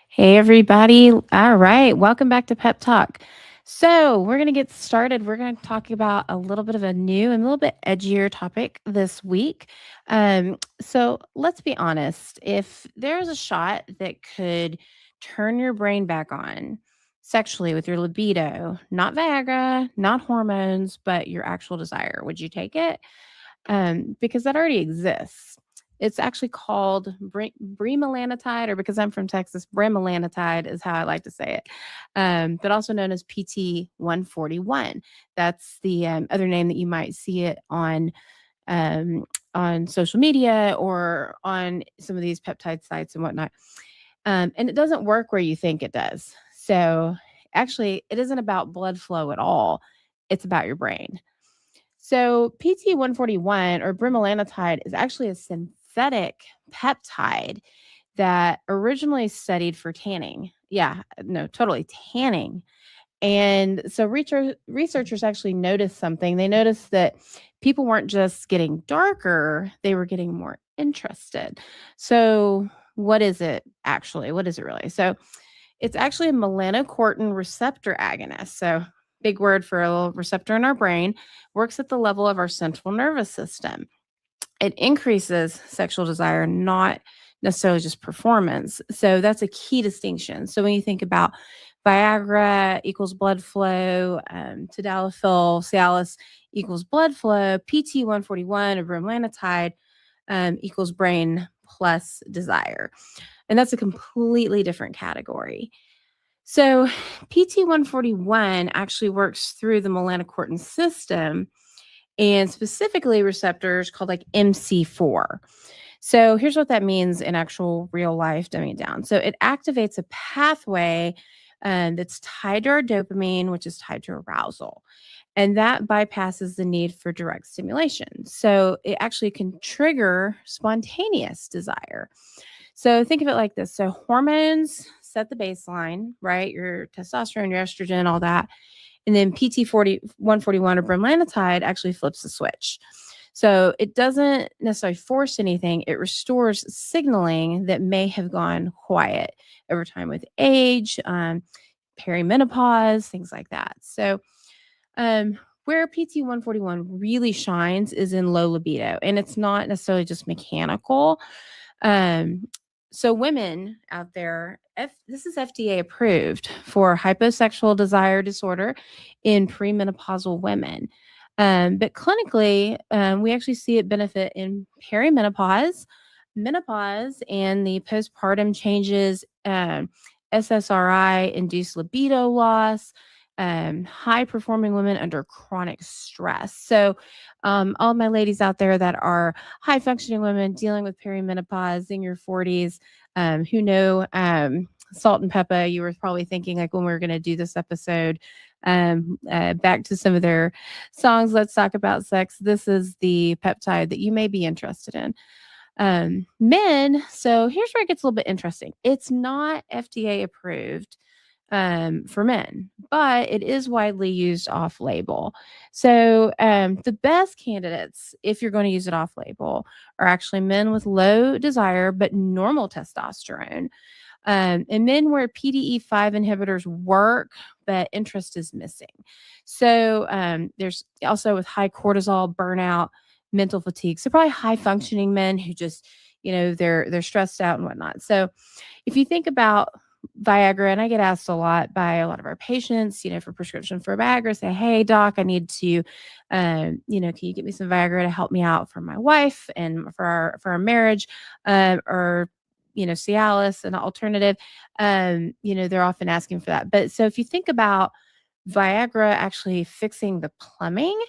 Hey, everybody. All right. Welcome back to Pep Talk. So, we're going to get started. We're going to talk about a little bit of a new and a little bit edgier topic this week. So, let's be honest. If there's a shot that could turn your brain back on sexually with your libido, not Viagra, not hormones, but your actual desire, would you take it? Because that already exists. It's actually called Bremalanotide, or because I'm from Texas, Bremalanotide is how I like to say it, but also known as PT 141. That's the other name that you might see it um, on social media or on some of these peptide sites and whatnot. And it doesn't work where you think it does. So, actually, it isn't about blood flow at all, it's about your brain. So PT 141 or bremelanotide is actually a synthetic peptide that originally studied for tanning. Yeah, no, totally tanning. And so researchers actually noticed something. They noticed that people weren't just getting darker, they were getting more interested. So, what is it actually? What is it really? So, it's actually a melanocortin receptor agonist. So, big word for a little receptor in our brain, works at the level of our central nervous system. It increases sexual desire, not necessarily just performance. So, that's a key distinction. So, when you think about Viagra equals blood flow, tadalafil, Cialis equals blood flow, PT 141 or bremelanotide equals brain plus desire. And that's a completely different category. So, PT 141 actually works through the melanocortin system and specifically receptors called like MC4. So, here's what that means in actual real life, dumbing it down. So, it activates a pathway that's tied to our dopamine, which is tied to arousal. And that bypasses the need for direct stimulation. So, it actually can trigger spontaneous desire. So think of it like this. So hormones set the baseline, right? Your testosterone, your estrogen, all that. And then PT 141 or bremelanotide actually flips the switch. So it doesn't necessarily force anything. It restores signaling that may have gone quiet over time with age, perimenopause, things like that. So where PT 141 really shines is in low libido, and it's not necessarily just mechanical. Um, so women out there, this is FDA approved for hyposexual desire disorder in premenopausal women. But clinically, we actually see it benefit in perimenopause, menopause, and the postpartum changes, SSRI induced libido loss, high performing women under chronic stress. So, all my ladies out there that are high functioning women dealing with perimenopause in your 40s, who know salt and pepper, you were probably thinking like when we were going to do this episode, back to some of their songs, Let's Talk About Sex. This is the peptide that you may be interested in. Men, so here's where it gets a little bit interesting. It's not FDA approved for men, but it is widely used off label. So, the best candidates, if you're going to use it off label, are actually men with low desire but normal testosterone. And men where PDE5 inhibitors work, but interest is missing. So, there's also with high cortisol, burnout, mental fatigue. So, probably high functioning men who just, they're stressed out and whatnot. So, if you think about Viagra, and I get asked a lot by a lot of our patients, for prescription for Viagra, say, hey, doc, I need to, can you get me some Viagra to help me out for my wife and for our marriage, or, Cialis, an alternative. They're often asking for that. But so if you think about Viagra actually fixing the plumbing,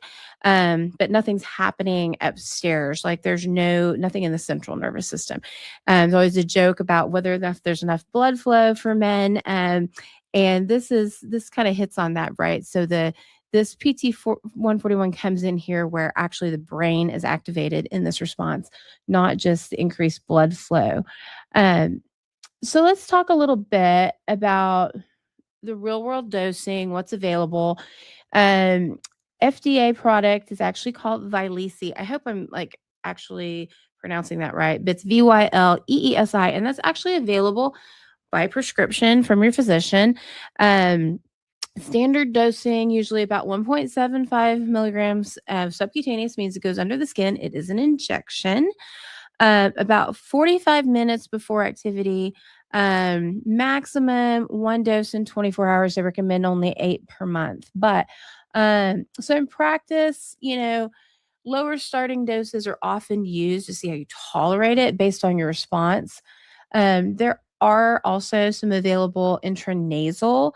but nothing's happening upstairs. Like there's nothing in the central nervous system. There's always a joke about whether there's enough blood flow for men. And this kind of hits on that, right? So this PT 141 comes in here where actually the brain is activated in this response, not just the increased blood flow. So let's talk a little bit about the real world dosing, what's available. Um, FDA product is actually called Vyleesi. I hope I'm like actually pronouncing that right, but it's Vyleesi, and that's actually available by prescription from your physician. Um, Standard dosing, usually about 1.75 milligrams of subcutaneous, means it goes under the skin. It is an injection. About 45 minutes before activity, maximum one dose in 24 hours. They recommend only 8 per month. But so in practice, lower starting doses are often used to see how you tolerate it based on your response. There are also some available intranasal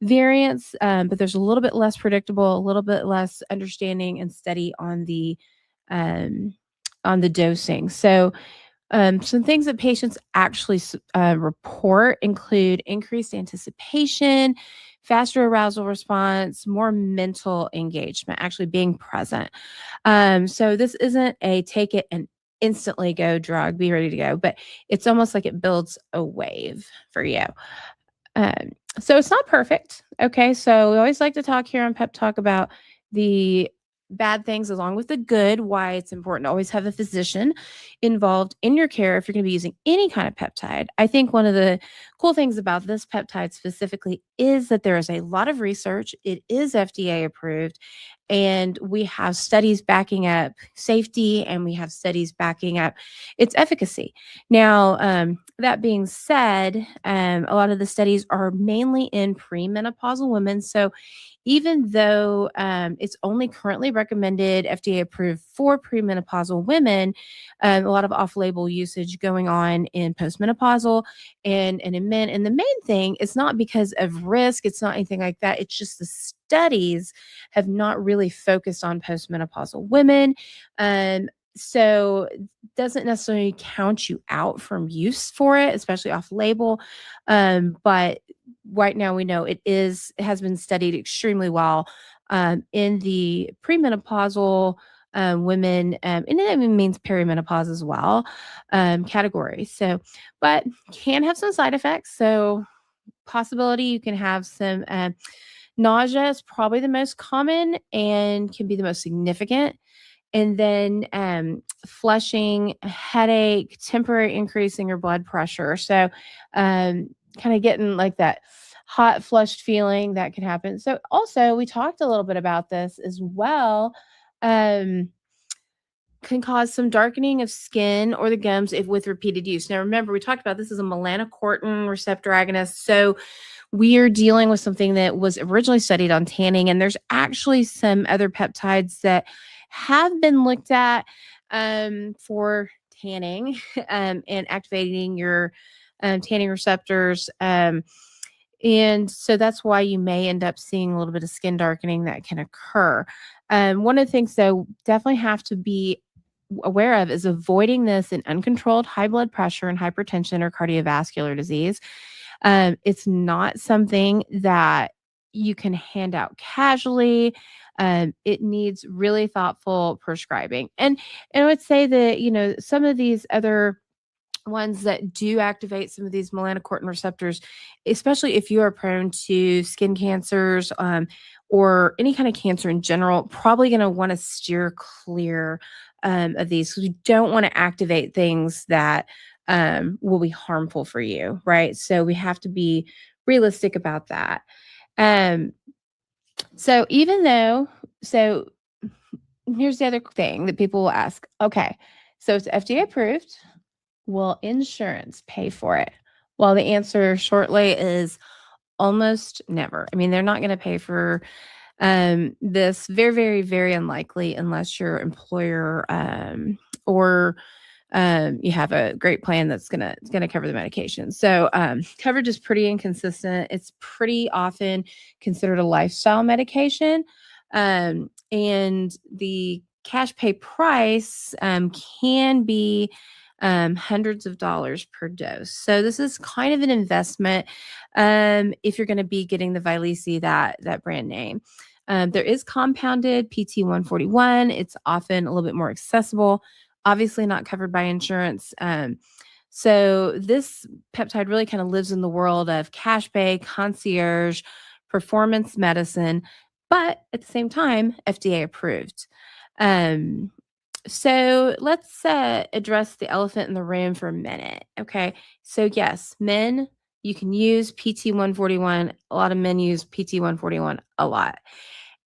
variants, but there's a little bit less predictable, a little bit less understanding and steady um, on the dosing. So some things that patients actually report include increased anticipation, faster arousal response, more mental engagement, actually being present. So this isn't a take it and instantly go drug, be ready to go, but it's almost like it builds a wave for you. Um, so it's not perfect. Okay. So we always like to talk here on Pep Talk about the bad things along with the good, why it's important to always have a physician involved in your care if you're going to be using any kind of peptide. I think one of the cool things about this peptide specifically is that there is a lot of research. It is FDA approved, and we have studies backing up safety, and we have studies backing up its efficacy. Now, that being said, a lot of the studies are mainly in premenopausal women. So even though it's only currently recommended FDA approved for premenopausal women, a lot of off label usage going on in postmenopausal and in men. And the main thing is not because of risk, it's not anything like that. It's just the studies have not really focused on postmenopausal women. So doesn't necessarily count you out from use for it, especially off label. But right now we know it has been studied extremely well in the premenopausal women, and it even means perimenopause as well, category. So, but can have some side effects. So, possibility you can have some nausea is probably the most common and can be the most significant. And then flushing, headache, temporary increase in your blood pressure. So, kind of getting like that hot flushed feeling that can happen. So, also, we talked a little bit about this as well. Um, can cause some darkening of skin or the gums if with repeated use. Now, remember, we talked about this is a melanocortin receptor agonist. So, we are dealing with something that was originally studied on tanning, and there's actually some other peptides that have been looked at for tanning and activating your tanning receptors. And so that's why you may end up seeing a little bit of skin darkening that can occur. One of the things, though, definitely have to be aware of is avoiding this in uncontrolled high blood pressure and hypertension or cardiovascular disease. It's not something that you can hand out casually. It needs really thoughtful prescribing. And I would say that, some of these other ones that do activate some of these melanocortin receptors, especially if you are prone to skin cancers, or any kind of cancer in general, probably going to want to steer clear of these, because we don't want to activate things that will be harmful for you, right? So we have to be realistic about that. Um, so even though, so here's the other thing that people will ask. Okay, so it's FDA approved. Will insurance pay for it? Well, the answer shortly is almost never. I mean, they're not going to pay for this. Very, very, very unlikely unless your employer or you have a great plan that's gonna cover the medication. So coverage is pretty inconsistent. It's pretty often considered a lifestyle medication, and the cash pay price can be hundreds of dollars per dose. So this is kind of an investment if you're going to be getting the Vyleesi, that brand name. There is compounded PT 141. It's often a little bit more accessible, obviously not covered by insurance. So this peptide really kind of lives in the world of cash pay, concierge, performance medicine, but at the same time, FDA approved. Um, so let's address the elephant in the room for a minute. Okay. So, yes, men you can use PT-141. A lot of men use PT-141 a lot.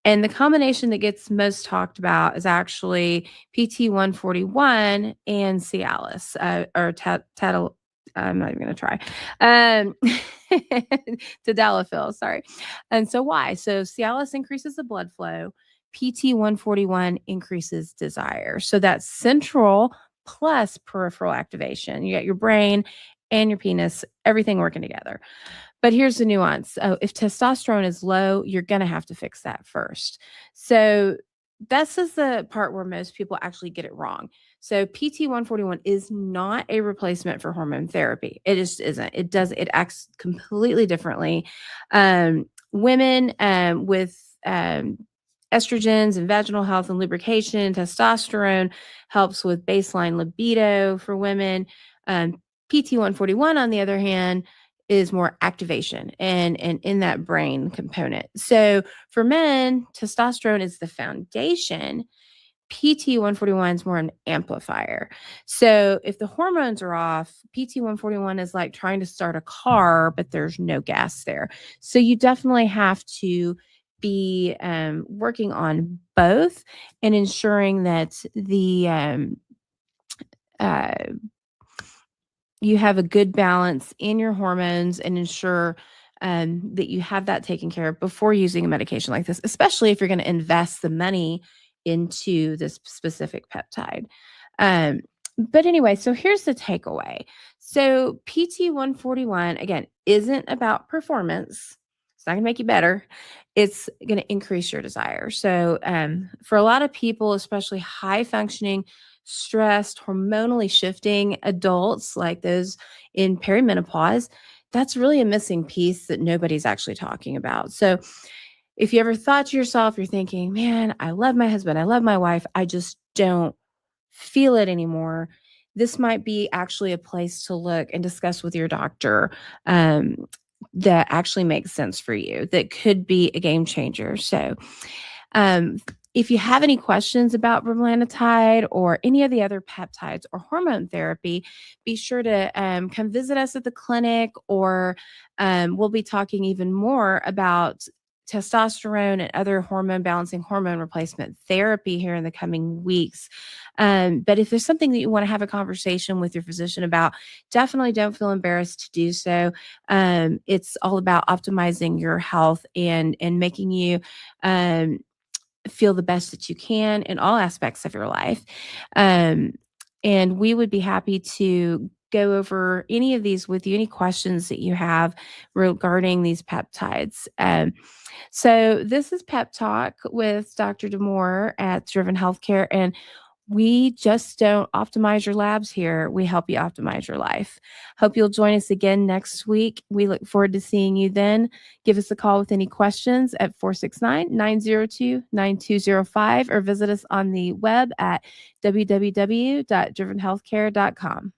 And the combination that gets most talked about is actually PT-141 and Cialis, I'm not even going to try. Tadalafil, sorry. And so why? So Cialis increases the blood flow. PT-141 increases desire. So that's central plus peripheral activation. You got your brain and your penis, everything working together. But here's the nuance. If testosterone is low, you're going to have to fix that first. So this is the part where most people actually get it wrong. So PT-141 is not a replacement for hormone therapy. It just isn't. It acts completely differently. Women with estrogens and vaginal health and lubrication, testosterone helps with baseline libido for women. PT-141, on the other hand, is more activation and in that brain component. So for men, testosterone is the foundation. PT-141 is more an amplifier. So if the hormones are off, PT-141 is like trying to start a car, but there's no gas there. So you definitely have to be working on both and ensuring that the you have a good balance in your hormones and ensure that you have that taken care of before using a medication like this, especially if you're going to invest the money into this specific peptide. But anyway, so here's the takeaway. So PT-141, again, isn't about performance. It's not going to make you better. It's going to increase your desire. So for a lot of people, especially high functioning, stressed, hormonally shifting adults like those in perimenopause, that's really a missing piece that nobody's actually talking about. So if you ever thought to yourself, you're thinking, man, I love my husband, I love my wife, I just don't feel it anymore. This might be actually a place to look and discuss with your doctor that actually makes sense for you, that could be a game changer. So, if you have any questions about Bremalanotide or any of the other peptides or hormone therapy, be sure to come visit us at the clinic, or we'll be talking even more about testosterone and other hormone balancing, hormone replacement therapy here in the coming weeks. But if there's something that you want to have a conversation with your physician about, definitely don't feel embarrassed to do so. It's all about optimizing your health and making you feel the best that you can in all aspects of your life. And we would be happy to go over any of these with you, any questions that you have regarding these peptides. So this is Pep Talk with Dr. Demore at Driven Healthcare, and we just don't optimize your labs here. We help you optimize your life. Hope you'll join us again next week. We look forward to seeing you then. Give us a call with any questions at 469-902-9205 or visit us on the web at www.drivenhealthcare.com.